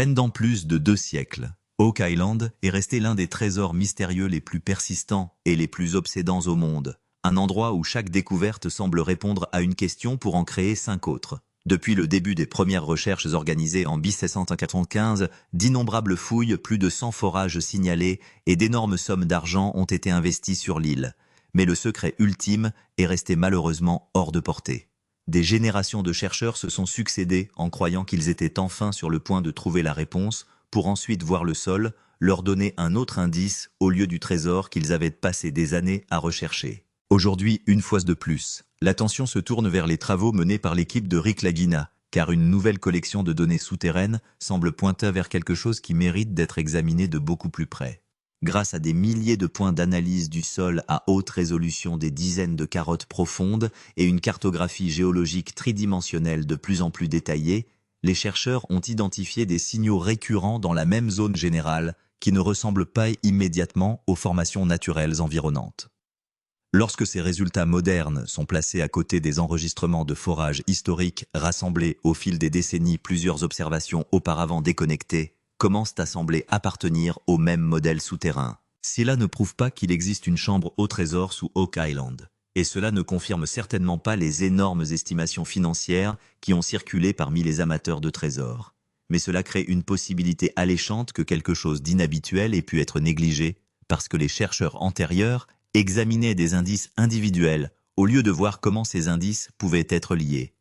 Pendant plus de 2 siècles, Oak Island est resté l'un des trésors mystérieux les plus persistants et les plus obsédants au monde. Un endroit où chaque découverte semble répondre à une question pour en créer 5 autres. Depuis le début des premières recherches organisées en 1795, d'innombrables fouilles, plus de 100 forages signalés et d'énormes sommes d'argent ont été investies sur l'île. Mais le secret ultime est resté malheureusement hors de portée. Des générations de chercheurs se sont succédé en croyant qu'ils étaient enfin sur le point de trouver la réponse, pour ensuite voir le sol leur donner un autre indice au lieu du trésor qu'ils avaient passé des années à rechercher. Aujourd'hui, une fois de plus, l'attention se tourne vers les travaux menés par l'équipe de Rick Lagina, car une nouvelle collection de données souterraines semble pointer vers quelque chose qui mérite d'être examiné de beaucoup plus près. Grâce à des milliers de points d'analyse du sol à haute résolution, des dizaines de carottes profondes et une cartographie géologique tridimensionnelle de plus en plus détaillée, les chercheurs ont identifié des signaux récurrents dans la même zone générale qui ne ressemblent pas immédiatement aux formations naturelles environnantes. Lorsque ces résultats modernes sont placés à côté des enregistrements de forages historiques rassemblés au fil des décennies, plusieurs observations auparavant déconnectées commencent à sembler appartenir au même modèle souterrain. Cela ne prouve pas qu'il existe une chambre au trésor sous Oak Island. Et cela ne confirme certainement pas les énormes estimations financières qui ont circulé parmi les amateurs de trésors. Mais cela crée une possibilité alléchante que quelque chose d'inhabituel ait pu être négligé, parce que les chercheurs antérieurs examinaient des indices individuels au lieu de voir comment ces indices pouvaient être liés.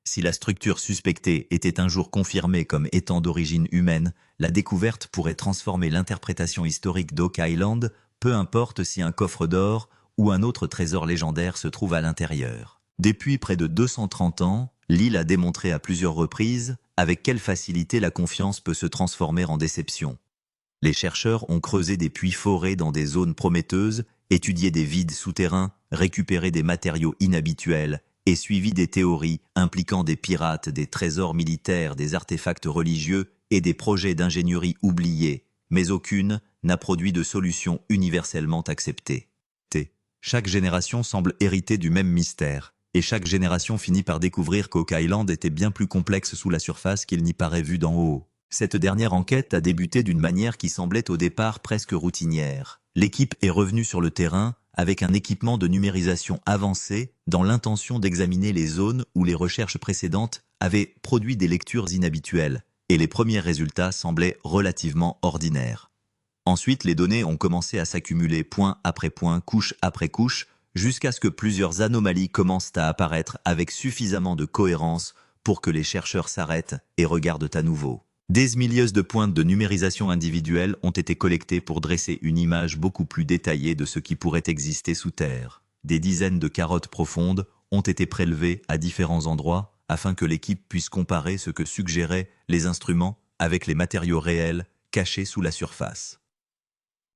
Si la structure suspectée était un jour confirmée comme étant d'origine humaine, la découverte pourrait transformer l'interprétation historique d'Oak Island, peu importe si un coffre d'or ou un autre trésor légendaire se trouve à l'intérieur. Depuis près de 230 ans, l'île a démontré à plusieurs reprises avec quelle facilité la confiance peut se transformer en déception. Les chercheurs ont creusé des puits forés dans des zones prometteuses, étudié des vides souterrains, récupéré des matériaux inhabituels et suivi des théories impliquant des pirates, des trésors militaires, des artefacts religieux et des projets d'ingénierie oubliés, mais aucune n'a produit de solution universellement acceptée. Chaque génération semble hériter du même mystère, et chaque génération finit par découvrir qu'Oak Island était bien plus complexe sous la surface qu'il n'y paraît vu d'en haut. Cette dernière enquête a débuté d'une manière qui semblait au départ presque routinière. L'équipe est revenue sur le terrain avec un équipement de numérisation avancé dans l'intention d'examiner les zones où les recherches précédentes avaient produit des lectures inhabituelles, et les premiers résultats semblaient relativement ordinaires. Ensuite, les données ont commencé à s'accumuler point après point, couche après couche, jusqu'à ce que plusieurs anomalies commencent à apparaître avec suffisamment de cohérence pour que les chercheurs s'arrêtent et regardent à nouveau. Des milliers de points de numérisation individuels ont été collectés pour dresser une image beaucoup plus détaillée de ce qui pourrait exister sous terre. Des dizaines de carottes profondes ont été prélevées à différents endroits afin que l'équipe puisse comparer ce que suggéraient les instruments avec les matériaux réels cachés sous la surface.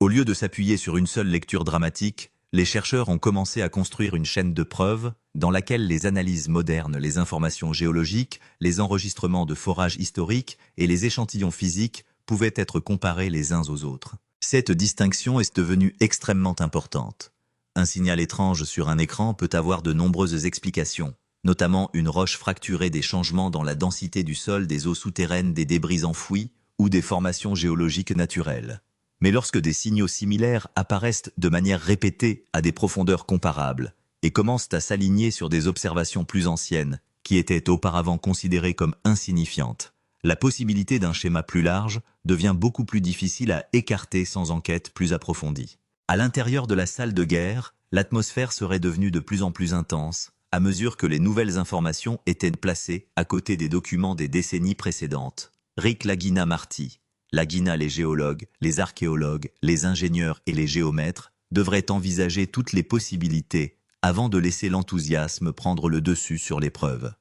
Au lieu de s'appuyer sur une seule lecture dramatique, les chercheurs ont commencé à construire une chaîne de preuves dans laquelle les analyses modernes, les informations géologiques, les enregistrements de forages historiques et les échantillons physiques pouvaient être comparés les uns aux autres. Cette distinction est devenue extrêmement importante. Un signal étrange sur un écran peut avoir de nombreuses explications, notamment une roche fracturée, des changements dans la densité du sol, des eaux souterraines, des débris enfouis ou des formations géologiques naturelles. Mais lorsque des signaux similaires apparaissent de manière répétée à des profondeurs comparables et commencent à s'aligner sur des observations plus anciennes qui étaient auparavant considérées comme insignifiantes, la possibilité d'un schéma plus large devient beaucoup plus difficile à écarter sans enquête plus approfondie. À l'intérieur de la salle de guerre, l'atmosphère serait devenue de plus en plus intense à mesure que les nouvelles informations étaient placées à côté des documents des décennies précédentes. Rick Lagina Marty, Lagina, les géologues, les archéologues, les ingénieurs et les géomètres devraient envisager toutes les possibilités avant de laisser l'enthousiasme prendre le dessus sur les preuves.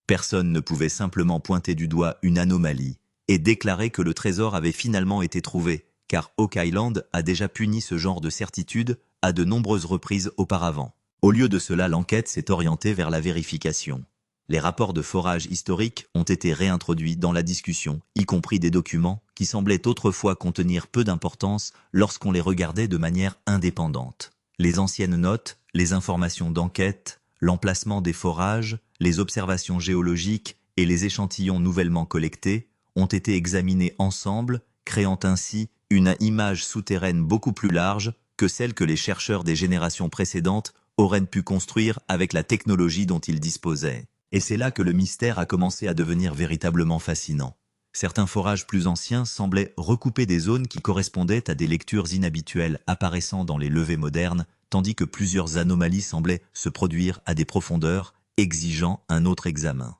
Personne ne pouvait simplement pointer du doigt une anomalie et déclarer que le trésor avait finalement été trouvé, car Oak Island a déjà puni ce genre de certitude à de nombreuses reprises auparavant. Au lieu de cela, l'enquête s'est orientée vers la vérification. Les rapports de forage historiques ont été réintroduits dans la discussion, y compris des documents qui semblaient autrefois contenir peu d'importance lorsqu'on les regardait de manière indépendante. Les anciennes notes, les informations d'enquête, l'emplacement des forages, les observations géologiques et les échantillons nouvellement collectés ont été examinées ensemble, créant ainsi une image souterraine beaucoup plus large que celle que les chercheurs des générations précédentes auraient pu construire avec la technologie dont ils disposaient. Et c'est là que le mystère a commencé à devenir véritablement fascinant. Certains forages plus anciens semblaient recouper des zones qui correspondaient à des lectures inhabituelles apparaissant dans les levées modernes, tandis que plusieurs anomalies semblaient se produire à des profondeurs exigeant un autre examen.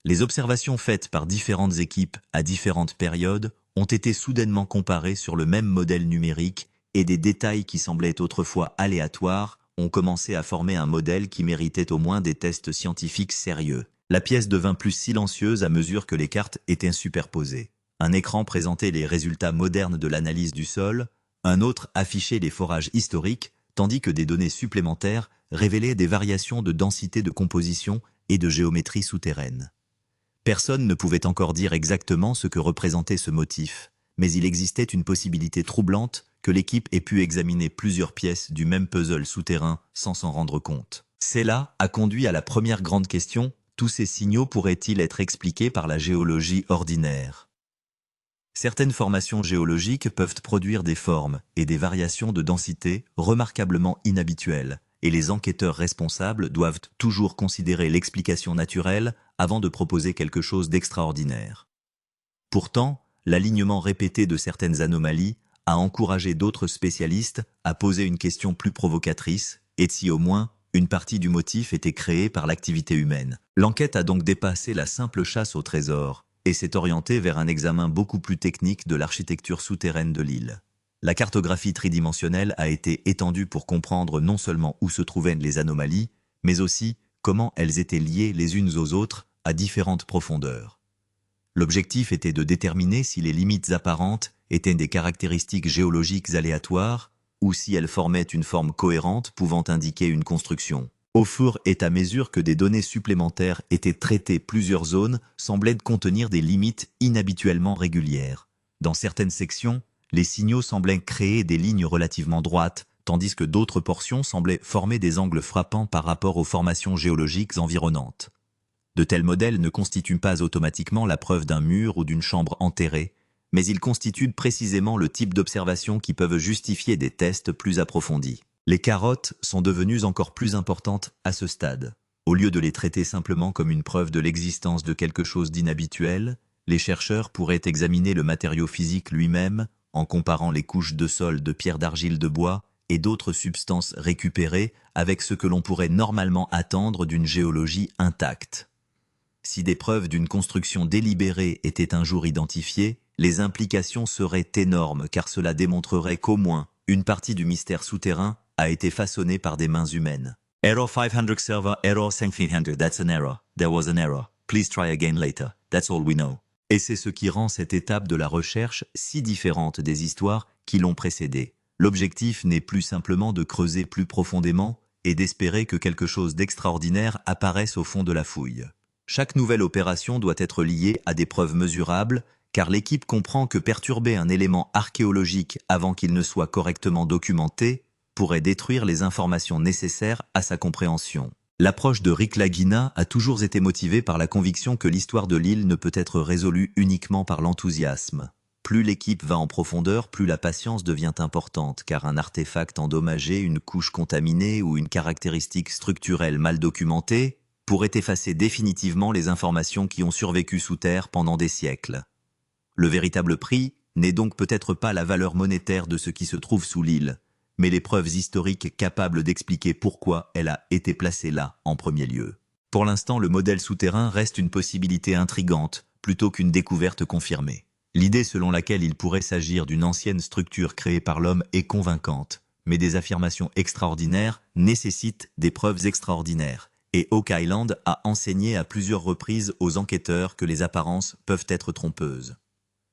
Les observations faites par différentes équipes à différentes périodes ont été soudainement comparées sur le même modèle numérique et des détails qui semblaient autrefois aléatoires ont commencé à former un modèle qui méritait au moins des tests scientifiques sérieux. La pièce devint plus silencieuse à mesure que les cartes étaient superposées. Un écran présentait les résultats modernes de l'analyse du sol, un autre affichait les forages historiques, tandis que des données supplémentaires révélaient des variations de densité de composition et de géométrie souterraine. Personne ne pouvait encore dire exactement ce que représentait ce motif, mais il existait une possibilité troublante que l'équipe ait pu examiner plusieurs pièces du même puzzle souterrain sans s'en rendre compte. Cela a conduit à la première grande question: tous ces signaux pourraient-ils être expliqués par la géologie ordinaire? Certaines formations géologiques peuvent produire des formes et des variations de densité remarquablement inhabituelles, et les enquêteurs responsables doivent toujours considérer l'explication naturelle avant de proposer quelque chose d'extraordinaire. Pourtant, l'alignement répété de certaines anomalies a encouragé d'autres spécialistes à poser une question plus provocatrice, et si au moins une partie du motif était créée par l'activité humaine. L'enquête a donc dépassé la simple chasse au trésor et s'est orientée vers un examen beaucoup plus technique de l'architecture souterraine de l'île. La cartographie tridimensionnelle a été étendue pour comprendre non seulement où se trouvaient les anomalies, mais aussi comment elles étaient liées les unes aux autres à différentes profondeurs. L'objectif était de déterminer si les limites apparentes étaient des caractéristiques géologiques aléatoires ou si elles formaient une forme cohérente pouvant indiquer une construction. Au fur et à mesure que des données supplémentaires étaient traitées, plusieurs zones semblaient contenir des limites inhabituellement régulières. Dans certaines sections, les signaux semblaient créer des lignes relativement droites, tandis que d'autres portions semblaient former des angles frappants par rapport aux formations géologiques environnantes. De tels modèles ne constituent pas automatiquement la preuve d'un mur ou d'une chambre enterrée, mais ils constituent précisément le type d'observations qui peuvent justifier des tests plus approfondis. Les carottes sont devenues encore plus importantes à ce stade. Au lieu de les traiter simplement comme une preuve de l'existence de quelque chose d'inhabituel, les chercheurs pourraient examiner le matériau physique lui-même en comparant les couches de sol de pierre d'argile de bois et d'autres substances récupérées avec ce que l'on pourrait normalement attendre d'une géologie intacte. Si des preuves d'une construction délibérée étaient un jour identifiées, les implications seraient énormes car cela démontrerait qu'au moins une partie du mystère souterrain a été façonnée par des mains humaines. Error 500 server, error 500, that's an error. There was an error. Please try again later. That's all we know. Et c'est ce qui rend cette étape de la recherche si différente des histoires qui l'ont précédée. L'objectif n'est plus simplement de creuser plus profondément et d'espérer que quelque chose d'extraordinaire apparaisse au fond de la fouille. Chaque nouvelle opération doit être liée à des preuves mesurables, car l'équipe comprend que perturber un élément archéologique avant qu'il ne soit correctement documenté pourrait détruire les informations nécessaires à sa compréhension. L'approche de Rick Lagina a toujours été motivée par la conviction que l'histoire de l'île ne peut être résolue uniquement par l'enthousiasme. Plus l'équipe va en profondeur, plus la patience devient importante, car un artefact endommagé, une couche contaminée ou une caractéristique structurelle mal documentée pourrait effacer définitivement les informations qui ont survécu sous terre pendant des siècles. Le véritable prix n'est donc peut-être pas la valeur monétaire de ce qui se trouve sous l'île, mais les preuves historiques capables d'expliquer pourquoi elle a été placée là en premier lieu. Pour l'instant, le modèle souterrain reste une possibilité intrigante, plutôt qu'une découverte confirmée. L'idée selon laquelle il pourrait s'agir d'une ancienne structure créée par l'homme est convaincante, mais des affirmations extraordinaires nécessitent des preuves extraordinaires, et Oak Island a enseigné à plusieurs reprises aux enquêteurs que les apparences peuvent être trompeuses.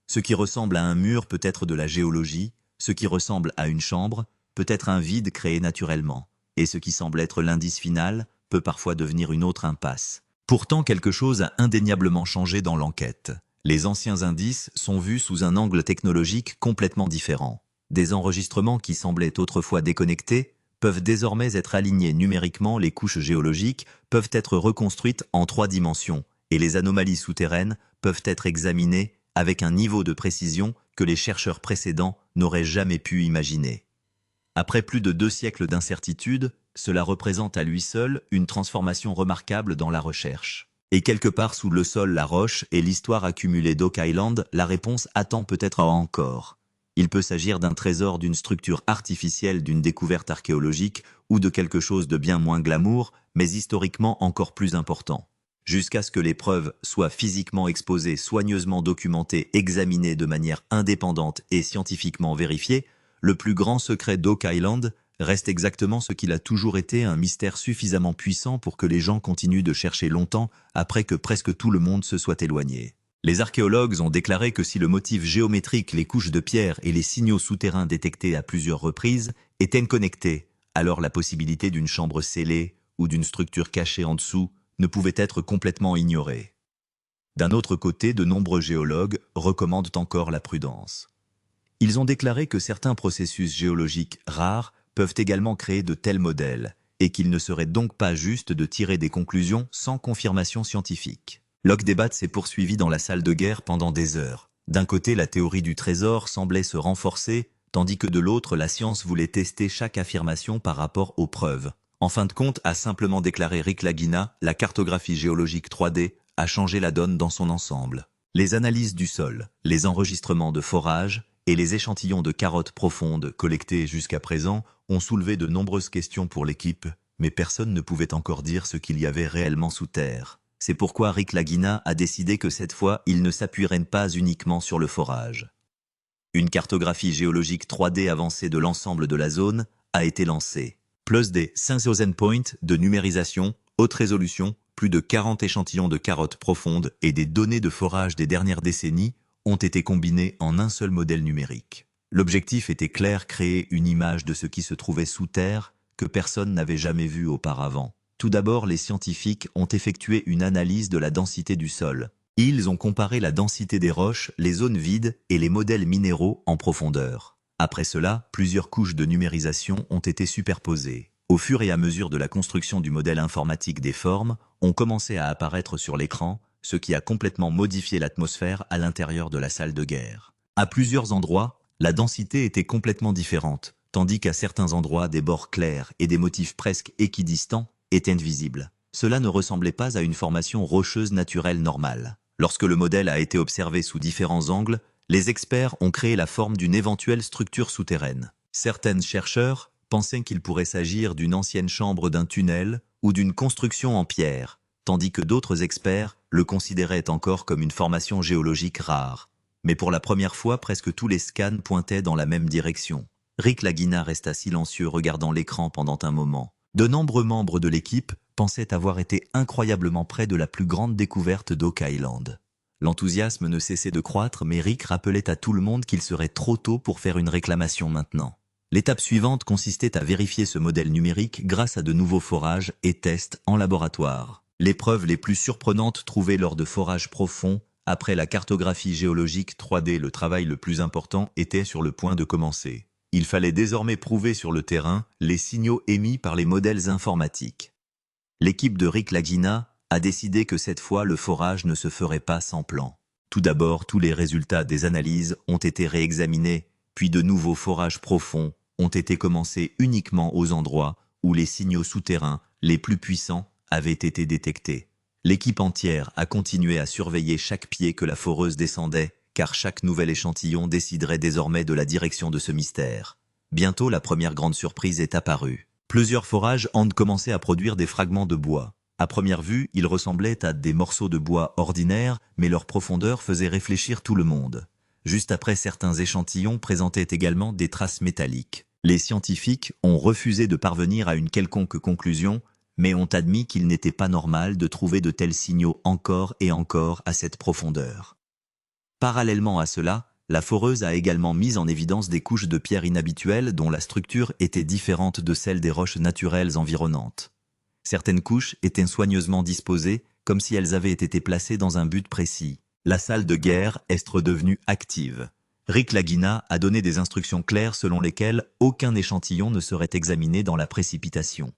Ce qui ressemble à un mur peut être de la géologie, ce qui ressemble à une chambre peut être un vide créé naturellement, et ce qui semble être l'indice final peut parfois devenir une autre impasse. Pourtant, quelque chose a indéniablement changé dans l'enquête. Les anciens indices sont vus sous un angle technologique complètement différent. Des enregistrements qui semblaient autrefois déconnectés peuvent désormais être alignés numériquement, les couches géologiques peuvent être reconstruites en 3 dimensions, et les anomalies souterraines peuvent être examinés avec un niveau de précision que les chercheurs précédents n'auraient jamais pu imaginer. Après plus de 2 siècles d'incertitude, cela représente à lui seul une transformation remarquable dans la recherche. Et quelque part sous le sol, la roche et l'histoire accumulée d'Oak Island, la réponse attend peut-être encore. Il peut s'agir d'un trésor, d'une structure artificielle, d'une découverte archéologique ou de quelque chose de bien moins glamour, mais historiquement encore plus important. Jusqu'à ce que les preuves soient physiquement exposées, soigneusement documentées, examinées de manière indépendante et scientifiquement vérifiées, le plus grand secret d'Oak Island reste exactement ce qu'il a toujours été, un mystère suffisamment puissant pour que les gens continuent de chercher longtemps après que presque tout le monde se soit éloigné. Les archéologues ont déclaré que si le motif géométrique, les couches de pierre et les signaux souterrains détectés à plusieurs reprises étaient connectés, alors la possibilité d'une chambre scellée ou d'une structure cachée en dessous ne pouvait être complètement ignorée. D'un autre côté, de nombreux géologues recommandent encore la prudence. Ils ont déclaré que certains processus géologiques rares peuvent également créer de tels modèles, et qu'il ne serait donc pas juste de tirer des conclusions sans confirmation scientifique. Le débat s'est poursuivi dans la salle de guerre pendant des heures. D'un côté, la théorie du trésor semblait se renforcer, tandis que de l'autre, la science voulait tester chaque affirmation par rapport aux preuves. En fin de compte, a simplement déclaré Rick Lagina, la cartographie géologique 3D a changé la donne dans son ensemble. Les analyses du sol, les enregistrements de forages et les échantillons de carottes profondes collectés jusqu'à présent ont soulevé de nombreuses questions pour l'équipe, mais personne ne pouvait encore dire ce qu'il y avait réellement sous terre. C'est pourquoi Rick Lagina a décidé que cette fois, il ne s'appuierait pas uniquement sur le forage. Une cartographie géologique 3D avancée de l'ensemble de la zone a été lancée. Plus des 5000 points de numérisation, haute résolution, plus de 40 échantillons de carottes profondes et des données de forage des dernières décennies ont été combinés en un seul modèle numérique. L'objectif était clair, créer une image de ce qui se trouvait sous terre que personne n'avait jamais vu auparavant. Tout d'abord, les scientifiques ont effectué une analyse de la densité du sol. Ils ont comparé la densité des roches, les zones vides et les modèles minéraux en profondeur. Après cela, plusieurs couches de numérisation ont été superposées. Au fur et à mesure de la construction du modèle informatique des formes, ont commencé à apparaître sur l'écran, ce qui a complètement modifié l'atmosphère à l'intérieur de la salle de guerre. À plusieurs endroits, la densité était complètement différente, tandis qu'à certains endroits, des bords clairs et des motifs presque équidistants étaient visibles. Cela ne ressemblait pas à une formation rocheuse naturelle normale. Lorsque le modèle a été observé sous différents angles, les experts ont créé la forme d'une éventuelle structure souterraine. Certains chercheurs pensaient qu'il pourrait s'agir d'une ancienne chambre d'un tunnel ou d'une construction en pierre, tandis que d'autres experts le considéraient encore comme une formation géologique rare. Mais pour la première fois, presque tous les scans pointaient dans la même direction. Rick Lagina resta silencieux regardant l'écran pendant un moment. De nombreux membres de l'équipe pensaient avoir été incroyablement près de la plus grande découverte d'Oak Island. L'enthousiasme ne cessait de croître, mais Rick rappelait à tout le monde qu'il serait trop tôt pour faire une réclamation maintenant. L'étape suivante consistait à vérifier ce modèle numérique grâce à de nouveaux forages et tests en laboratoire. Les preuves les plus surprenantes trouvées lors de forages profonds, après la cartographie géologique 3D, le travail le plus important était sur le point de commencer. Il fallait désormais prouver sur le terrain les signaux émis par les modèles informatiques. L'équipe de Rick Lagina a décidé que cette fois le forage ne se ferait pas sans plan. Tout d'abord, tous les résultats des analyses ont été réexaminés, puis de nouveaux forages profonds ont été commencés uniquement aux endroits où les signaux souterrains les plus puissants avaient été détectés. L'équipe entière a continué à surveiller chaque pied que la foreuse descendait, car chaque nouvel échantillon déciderait désormais de la direction de ce mystère. Bientôt, la première grande surprise est apparue. Plusieurs forages ont commencé à produire des fragments de bois. À première vue, ils ressemblaient à des morceaux de bois ordinaires, mais leur profondeur faisait réfléchir tout le monde. Juste après, certains échantillons présentaient également des traces métalliques. Les scientifiques ont refusé de parvenir à une quelconque conclusion, mais ont admis qu'il n'était pas normal de trouver de tels signaux encore et encore à cette profondeur. Parallèlement à cela, la foreuse a également mis en évidence des couches de pierre inhabituelles dont la structure était différente de celle des roches naturelles environnantes. Certaines couches étaient soigneusement disposées, comme si elles avaient été placées dans un but précis. La salle de guerre est redevenue active. Rick Lagina a donné des instructions claires selon lesquelles aucun échantillon ne serait examiné dans la précipitation.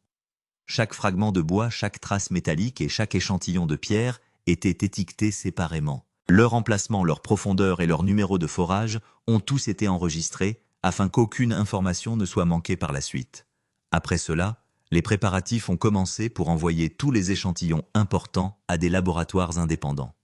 Chaque fragment de bois, chaque trace métallique et chaque échantillon de pierre étaient étiquetés séparément. Leur emplacement, leur profondeur et leur numéro de forage ont tous été enregistrés afin qu'aucune information ne soit manquée par la suite. Après cela, les préparatifs ont commencé pour envoyer tous les échantillons importants à des laboratoires indépendants.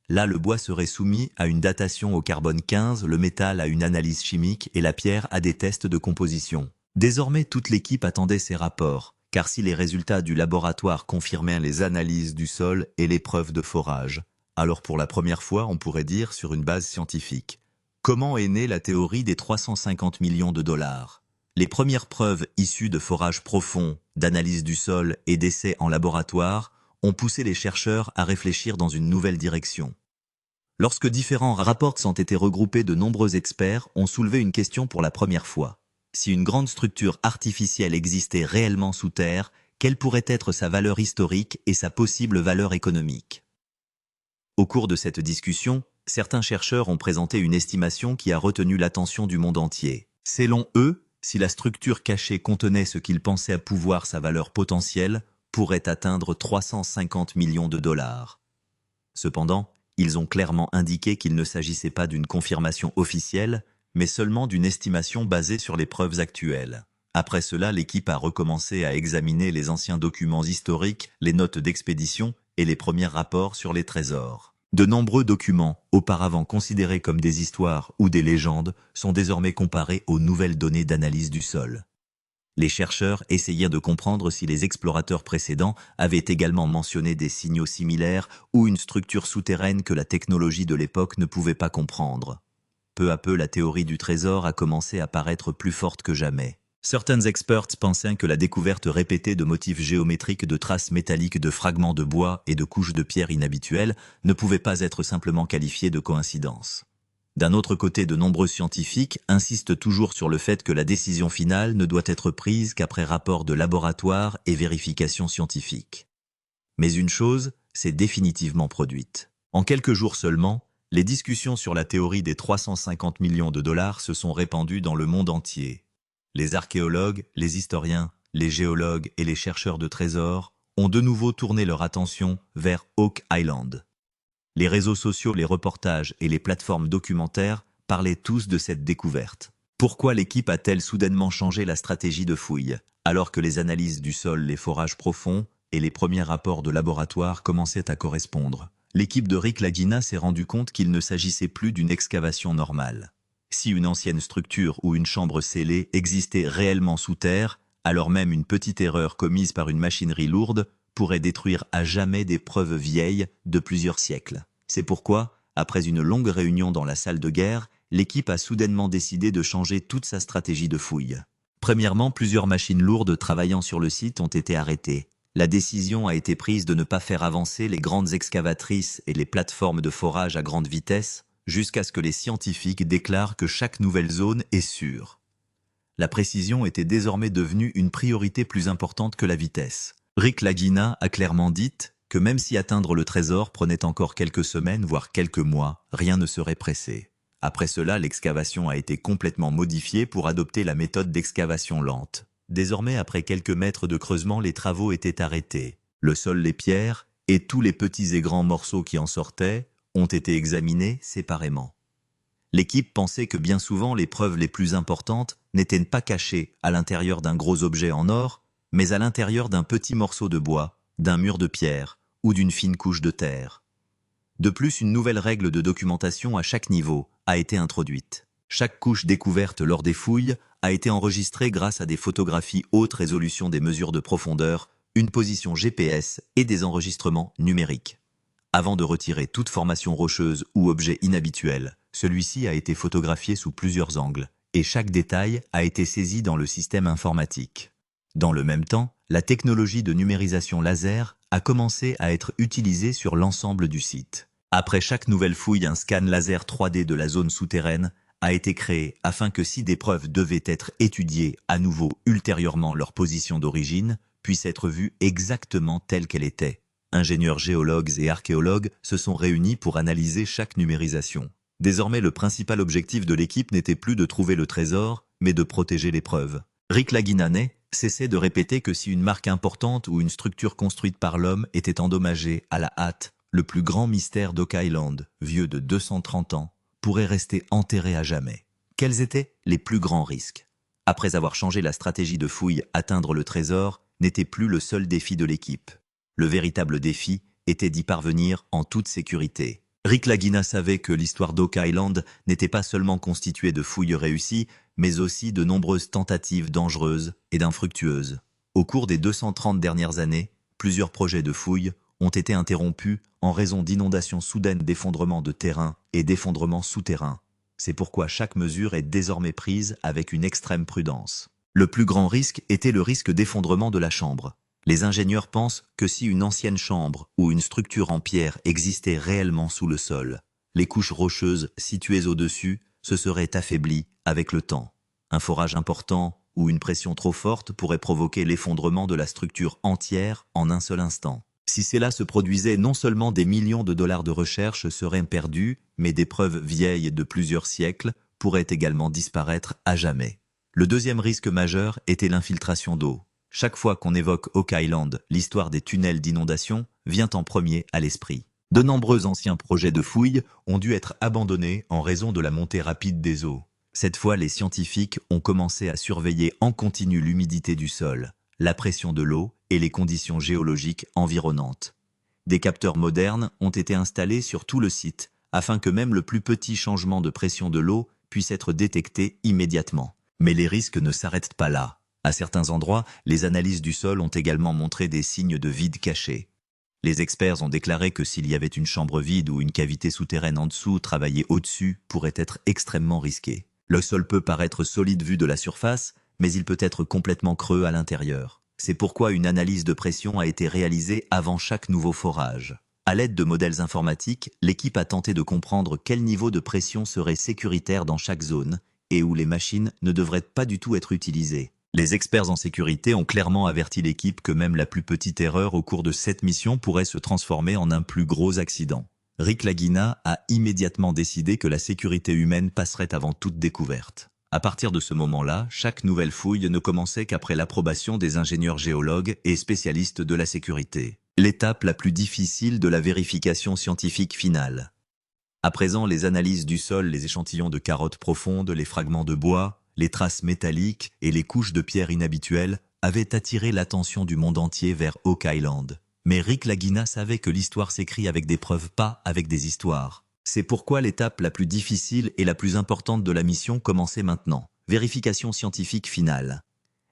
Là, le bois serait soumis à une datation au carbone 15, le métal à une analyse chimique et la pierre à des tests de composition. Désormais, toute l'équipe attendait ces rapports, car si les résultats du laboratoire confirmaient les analyses du sol et les preuves de forage, alors pour la première fois, on pourrait dire sur une base scientifique. Comment est née la théorie des 350 millions de dollars? Les premières preuves issues de forages profonds, d'analyse du sol et d'essais en laboratoire ont poussé les chercheurs à réfléchir dans une nouvelle direction. Lorsque différents rapports ont été regroupés, de nombreux experts ont soulevé une question pour la première fois. Si une grande structure artificielle existait réellement sous terre, quelle pourrait être sa valeur historique et sa possible valeur économique? Au cours de cette discussion, certains chercheurs ont présenté une estimation qui a retenu l'attention du monde entier. Selon eux, si la structure cachée contenait ce qu'ils pensaient à pouvoir, sa valeur potentielle pourrait atteindre 350 millions de dollars. Cependant, ils ont clairement indiqué qu'il ne s'agissait pas d'une confirmation officielle, mais seulement d'une estimation basée sur les preuves actuelles. Après cela, l'équipe a recommencé à examiner les anciens documents historiques, les notes d'expédition et les premiers rapports sur les trésors. De nombreux documents, auparavant considérés comme des histoires ou des légendes, sont désormais comparés aux nouvelles données d'analyse du sol. Les chercheurs essayaient de comprendre si les explorateurs précédents avaient également mentionné des signaux similaires ou une structure souterraine que la technologie de l'époque ne pouvait pas comprendre. Peu à peu, la théorie du trésor a commencé à paraître plus forte que jamais. Certains experts pensaient que la découverte répétée de motifs géométriques, de traces métalliques, de fragments de bois et de couches de pierre inhabituelles ne pouvait pas être simplement qualifiée de coïncidence. D'un autre côté, de nombreux scientifiques insistent toujours sur le fait que la décision finale ne doit être prise qu'après rapport de laboratoire et vérification scientifique. Mais une chose s'est définitivement produite. En quelques jours seulement, les discussions sur la théorie des 350 millions de dollars se sont répandues dans le monde entier. Les archéologues, les historiens, les géologues et les chercheurs de trésors ont de nouveau tourné leur attention vers Oak Island. Les réseaux sociaux, les reportages et les plateformes documentaires parlaient tous de cette découverte. Pourquoi l'équipe a-t-elle soudainement changé la stratégie de fouille, alors que les analyses du sol, les forages profonds et les premiers rapports de laboratoire commençaient à correspondre? L'équipe de Rick Lagina s'est rendu compte qu'il ne s'agissait plus d'une excavation normale. Si une ancienne structure ou une chambre scellée existait réellement sous terre, alors même une petite erreur commise par une machinerie lourde pourrait détruire à jamais des preuves vieilles de plusieurs siècles. C'est pourquoi, après une longue réunion dans la salle de guerre, l'équipe a soudainement décidé de changer toute sa stratégie de fouille. Premièrement, plusieurs machines lourdes travaillant sur le site ont été arrêtées. La décision a été prise de ne pas faire avancer les grandes excavatrices et les plateformes de forage à grande vitesse jusqu'à ce que les scientifiques déclarent que chaque nouvelle zone est sûre. La précision était désormais devenue une priorité plus importante que la vitesse. Rick Lagina a clairement dit que même si atteindre le trésor prenait encore quelques semaines, voire quelques mois, rien ne serait pressé. Après cela, l'excavation a été complètement modifiée pour adopter la méthode d'excavation lente. Désormais, après quelques mètres de creusement, les travaux étaient arrêtés. Le sol, les pierres et tous les petits et grands morceaux qui en sortaient ont été examinés séparément. L'équipe pensait que bien souvent les preuves les plus importantes n'étaient pas cachées à l'intérieur d'un gros objet en or, mais à l'intérieur d'un petit morceau de bois, d'un mur de pierre ou d'une fine couche de terre. De plus, une nouvelle règle de documentation à chaque niveau a été introduite. Chaque couche découverte lors des fouilles a été enregistrée grâce à des photographies haute résolution, des mesures de profondeur, une position GPS et des enregistrements numériques. Avant de retirer toute formation rocheuse ou objet inhabituel, celui-ci a été photographié sous plusieurs angles et chaque détail a été saisi dans le système informatique. Dans le même temps, la technologie de numérisation laser a commencé à être utilisée sur l'ensemble du site. Après chaque nouvelle fouille, un scan laser 3D de la zone souterraine a été créé afin que si des preuves devaient être étudiées à nouveau ultérieurement, leur position d'origine puisse être vue exactement telle qu'elle était. Ingénieurs, géologues et archéologues se sont réunis pour analyser chaque numérisation. Désormais, le principal objectif de l'équipe n'était plus de trouver le trésor, mais de protéger les preuves. Rick Lagina cessait de répéter que si une marque importante ou une structure construite par l'homme était endommagée à la hâte le plus grand mystère d'Oak Island, vieux de 230 ans, pourrait rester enterré à jamais. Quels étaient les plus grands risques? Après avoir changé la stratégie de fouille, atteindre le trésor n'était plus le seul défi de l'équipe. Le véritable défi était d'y parvenir en toute sécurité. Rick Lagina savait que l'histoire d'Oak Island n'était pas seulement constituée de fouilles réussies, mais aussi de nombreuses tentatives dangereuses et d'infructueuses. Au cours des 230 dernières années, plusieurs projets de fouilles ont été interrompus en raison d'inondations soudaines d'effondrements de terrain et d'effondrements souterrains. C'est pourquoi chaque mesure est désormais prise avec une extrême prudence. Le plus grand risque était le risque d'effondrement de la chambre. Les ingénieurs pensent que si une ancienne chambre ou une structure en pierre existait réellement sous le sol, les couches rocheuses situées au-dessus se seraient affaiblies avec le temps. Un forage important ou une pression trop forte pourrait provoquer l'effondrement de la structure entière en un seul instant. Si cela se produisait, non seulement des millions de dollars de recherche seraient perdus, mais des preuves vieilles de plusieurs siècles pourraient également disparaître à jamais. Le deuxième risque majeur était l'infiltration d'eau. Chaque fois qu'on évoque Oak Island, l'histoire des tunnels d'inondation vient en premier à l'esprit. De nombreux anciens projets de fouilles ont dû être abandonnés en raison de la montée rapide des eaux. Cette fois, les scientifiques ont commencé à surveiller en continu l'humidité du sol, la pression de l'eau et les conditions géologiques environnantes. Des capteurs modernes ont été installés sur tout le site, afin que même le plus petit changement de pression de l'eau puisse être détecté immédiatement. Mais les risques ne s'arrêtent pas là. À certains endroits, les analyses du sol ont également montré des signes de vide caché. Les experts ont déclaré que s'il y avait une chambre vide ou une cavité souterraine en dessous, travailler au-dessus pourrait être extrêmement risqué. Le sol peut paraître solide vu de la surface, mais il peut être complètement creux à l'intérieur. C'est pourquoi une analyse de pression a été réalisée avant chaque nouveau forage. À l'aide de modèles informatiques, l'équipe a tenté de comprendre quel niveau de pression serait sécuritaire dans chaque zone et où les machines ne devraient pas du tout être utilisées. Les experts en sécurité ont clairement averti l'équipe que même la plus petite erreur au cours de cette mission pourrait se transformer en un plus gros accident. Rick Lagina a immédiatement décidé que la sécurité humaine passerait avant toute découverte. À partir de ce moment-là, chaque nouvelle fouille ne commençait qu'après l'approbation des ingénieurs géologues et spécialistes de la sécurité. L'étape la plus difficile de la vérification scientifique finale. À présent, les analyses du sol, les échantillons de carottes profondes, les fragments de bois, les traces métalliques et les couches de pierre inhabituelles avaient attiré l'attention du monde entier vers Oak Island. Mais Rick Lagina savait que l'histoire s'écrit avec des preuves, pas avec des histoires. C'est pourquoi l'étape la plus difficile et la plus importante de la mission commençait maintenant. Vérification scientifique finale.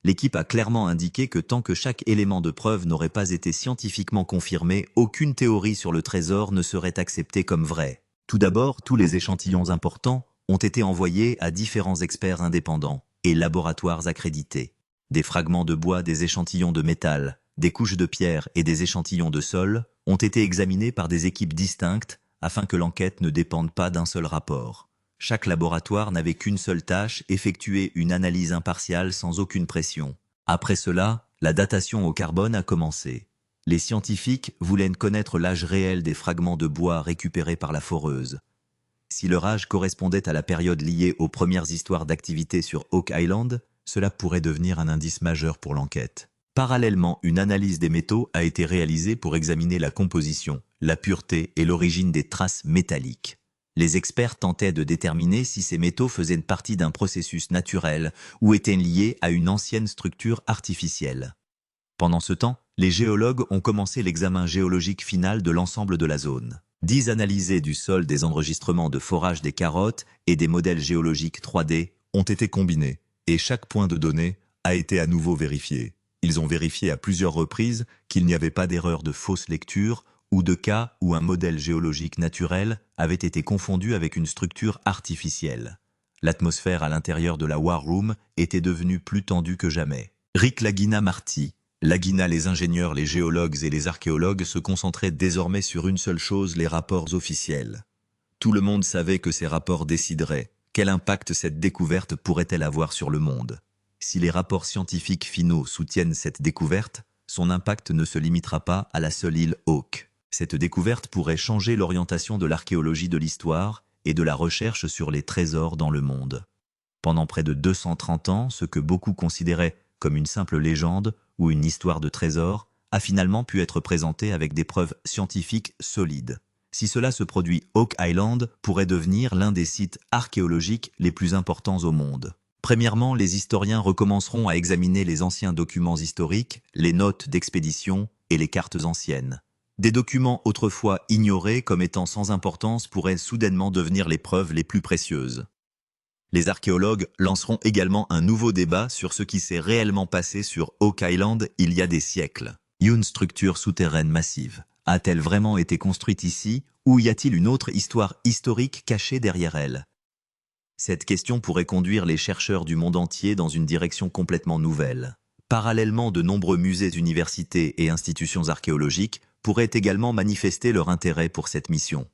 L'équipe a clairement indiqué que tant que chaque élément de preuve n'aurait pas été scientifiquement confirmé, aucune théorie sur le trésor ne serait acceptée comme vraie. Tout d'abord, tous les échantillons importants ont été envoyés à différents experts indépendants et laboratoires accrédités. Des fragments de bois, des échantillons de métal, des couches de pierre et des échantillons de sol ont été examinés par des équipes distinctes afin que l'enquête ne dépende pas d'un seul rapport. Chaque laboratoire n'avait qu'une seule tâche, effectuer une analyse impartiale sans aucune pression. Après cela, la datation au carbone a commencé. Les scientifiques voulaient connaître l'âge réel des fragments de bois récupérés par la foreuse. Si leur âge correspondait à la période liée aux premières histoires d'activité sur Oak Island, cela pourrait devenir un indice majeur pour l'enquête. Parallèlement, une analyse des métaux a été réalisée pour examiner la composition, la pureté et l'origine des traces métalliques. Les experts tentaient de déterminer si ces métaux faisaient partie d'un processus naturel ou étaient liés à une ancienne structure artificielle. Pendant ce temps, les géologues ont commencé l'examen géologique final de l'ensemble de la zone. 10 analysés du sol, des enregistrements de forage des carottes et des modèles géologiques 3D ont été combinés, et chaque point de données a été à nouveau vérifié. Ils ont vérifié à plusieurs reprises qu'il n'y avait pas d'erreur de fausse lecture ou de cas où un modèle géologique naturel avait été confondu avec une structure artificielle. L'atmosphère à l'intérieur de la War Room était devenue plus tendue que jamais. Rick Lagina Marty, Lagina, les ingénieurs, les géologues et les archéologues se concentraient désormais sur une seule chose, les rapports officiels. Tout le monde savait que ces rapports décideraient. Quel impact cette découverte pourrait-elle avoir sur le monde ? Si les rapports scientifiques finaux soutiennent cette découverte, son impact ne se limitera pas à la seule île Oak. Cette découverte pourrait changer l'orientation de l'archéologie de l'histoire et de la recherche sur les trésors dans le monde. Pendant près de 230 ans, ce que beaucoup considéraient comme une simple légende ou une histoire de trésor a finalement pu être présenté avec des preuves scientifiques solides. Si cela se produit, Oak Island pourrait devenir l'un des sites archéologiques les plus importants au monde. Premièrement, les historiens recommenceront à examiner les anciens documents historiques, les notes d'expédition et les cartes anciennes. Des documents autrefois ignorés comme étant sans importance pourraient soudainement devenir les preuves les plus précieuses. Les archéologues lanceront également un nouveau débat sur ce qui s'est réellement passé sur Oak Island il y a des siècles. Une structure souterraine massive a-t-elle vraiment été construite ici, ou y a-t-il une autre histoire historique cachée derrière elle? Cette question pourrait conduire les chercheurs du monde entier dans une direction complètement nouvelle. Parallèlement, de nombreux musées, universités et institutions archéologiques pourraient également manifester leur intérêt pour cette mission.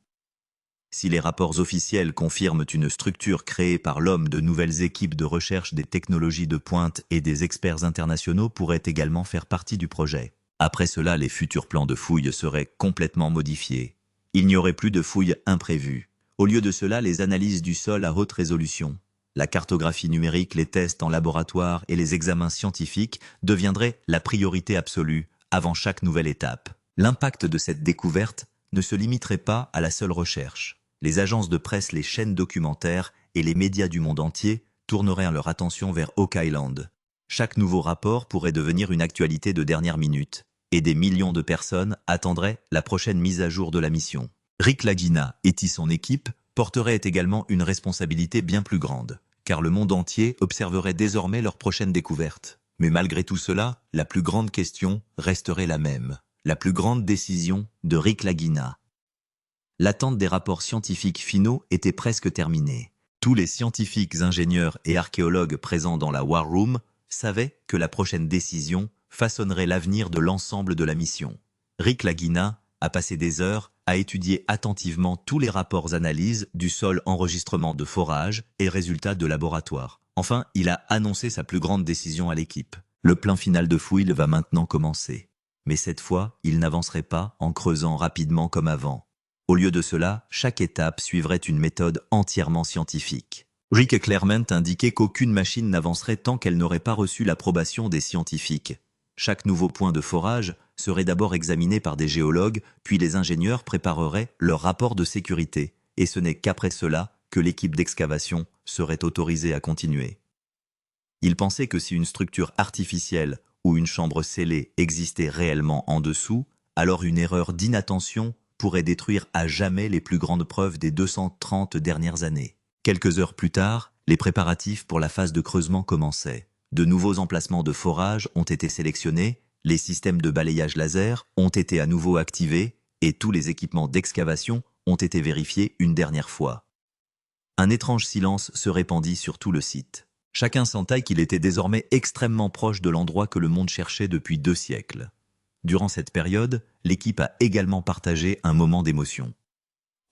Si les rapports officiels confirment une structure créée par l'homme, de nouvelles équipes de recherche, des technologies de pointe et des experts internationaux pourraient également faire partie du projet. Après cela, les futurs plans de fouilles seraient complètement modifiés. Il n'y aurait plus de fouilles imprévues. Au lieu de cela, les analyses du sol à haute résolution, la cartographie numérique, les tests en laboratoire et les examens scientifiques deviendraient la priorité absolue avant chaque nouvelle étape. L'impact de cette découverte ne se limiterait pas à la seule recherche. Les agences de presse, les chaînes documentaires et les médias du monde entier tourneraient leur attention vers Oak Island. Chaque nouveau rapport pourrait devenir une actualité de dernière minute, et des millions de personnes attendraient la prochaine mise à jour de la mission. Rick Lagina et son équipe porteraient également une responsabilité bien plus grande, car le monde entier observerait désormais leur prochaine découverte. Mais malgré tout cela, la plus grande question resterait la même. La plus grande décision de Rick Lagina. L'attente des rapports scientifiques finaux était presque terminée. Tous les scientifiques, ingénieurs et archéologues présents dans la War Room savaient que la prochaine décision façonnerait l'avenir de l'ensemble de la mission. Rick Lagina a passé des heures à étudier attentivement tous les rapports, analyses du sol, enregistrements de forage et résultats de laboratoire. Enfin, il a annoncé sa plus grande décision à l'équipe. Le plan final de fouille va maintenant commencer. Mais cette fois, il n'avancerait pas en creusant rapidement comme avant. Au lieu de cela, chaque étape suivrait une méthode entièrement scientifique. Rick Clarement indiquait qu'aucune machine n'avancerait tant qu'elle n'aurait pas reçu l'approbation des scientifiques. Chaque nouveau point de forage serait d'abord examiné par des géologues, puis les ingénieurs prépareraient leur rapport de sécurité, et ce n'est qu'après cela que l'équipe d'excavation serait autorisée à continuer. Il pensait que si une structure artificielle ou une chambre scellée existait réellement en dessous, alors une erreur d'inattention pourrait détruire à jamais les plus grandes preuves des 230 dernières années. Quelques heures plus tard, les préparatifs pour la phase de creusement commençaient. De nouveaux emplacements de forage ont été sélectionnés, les systèmes de balayage laser ont été à nouveau activés et tous les équipements d'excavation ont été vérifiés une dernière fois. Un étrange silence se répandit sur tout le site. Chacun sentait qu'il était désormais extrêmement proche de l'endroit que le monde cherchait depuis 2 siècles. Durant cette période, l'équipe a également partagé un moment d'émotion.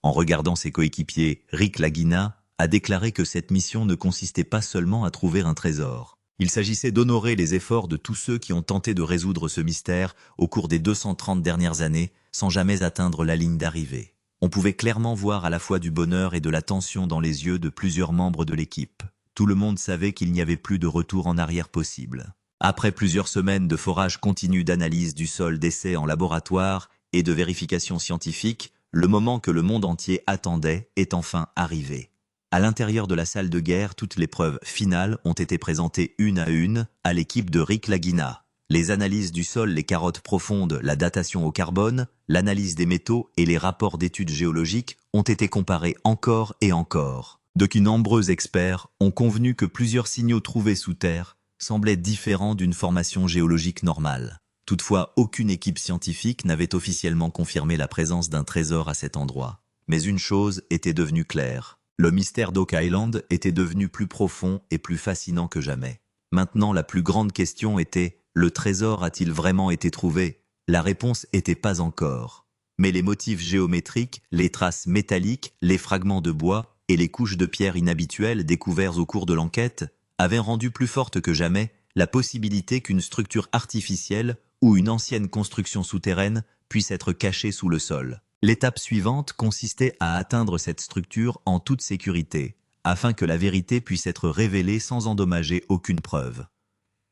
En regardant ses coéquipiers, Rick Lagina a déclaré que cette mission ne consistait pas seulement à trouver un trésor. Il s'agissait d'honorer les efforts de tous ceux qui ont tenté de résoudre ce mystère au cours des 230 dernières années sans jamais atteindre la ligne d'arrivée. On pouvait clairement voir à la fois du bonheur et de la tension dans les yeux de plusieurs membres de l'équipe. Tout le monde savait qu'il n'y avait plus de retour en arrière possible. Après plusieurs semaines de forage continu, d'analyse du sol, d'essais en laboratoire et de vérification scientifique, le moment que le monde entier attendait est enfin arrivé. À l'intérieur de la salle de guerre, toutes les preuves finales ont été présentées une à l'équipe de Rick Lagina. Les analyses du sol, les carottes profondes, la datation au carbone, l'analyse des métaux et les rapports d'études géologiques ont été comparés encore et encore. De nombreux experts ont convenu que plusieurs signaux trouvés sous terre semblaient différents d'une formation géologique normale. Toutefois, aucune équipe scientifique n'avait officiellement confirmé la présence d'un trésor à cet endroit. Mais une chose était devenue claire. Le mystère d'Oak Island était devenu plus profond et plus fascinant que jamais. Maintenant, la plus grande question était: le trésor a-t-il vraiment été trouvé? La réponse était pas encore. Mais les motifs géométriques, les traces métalliques, les fragments de bois et les couches de pierre inhabituelles découverts au cours de l'enquête avaient rendu plus forte que jamais la possibilité qu'une structure artificielle ou une ancienne construction souterraine puisse être cachée sous le sol. L'étape suivante consistait à atteindre cette structure en toute sécurité, afin que la vérité puisse être révélée sans endommager aucune preuve.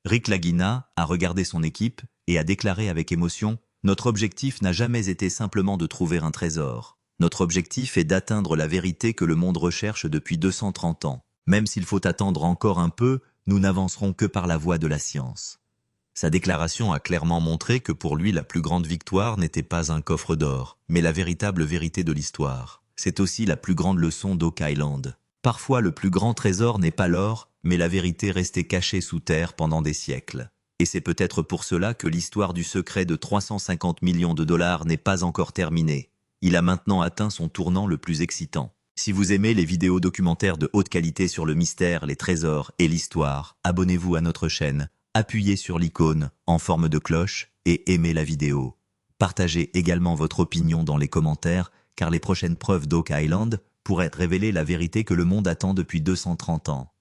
Rick Lagina a regardé son équipe et a déclaré avec émotion « Notre objectif n'a jamais été simplement de trouver un trésor. Notre objectif est d'atteindre la vérité que le monde recherche depuis 230 ans. Même s'il faut attendre encore un peu, nous n'avancerons que par la voie de la science. » Sa déclaration a clairement montré que pour lui la plus grande victoire n'était pas un coffre d'or, mais la véritable vérité de l'histoire. C'est aussi la plus grande leçon d'Oak Island. Parfois le plus grand trésor n'est pas l'or, mais la vérité restée cachée sous terre pendant des siècles. Et c'est peut-être pour cela que l'histoire du secret de 350 millions de dollars n'est pas encore terminée. Il a maintenant atteint son tournant le plus excitant. Si vous aimez les vidéos documentaires de haute qualité sur le mystère, les trésors et l'histoire, abonnez-vous à notre chaîne, appuyez sur l'icône en forme de cloche et aimez la vidéo. Partagez également votre opinion dans les commentaires, car les prochaines preuves d'Oak Island pourraient révéler la vérité que le monde attend depuis 230 ans.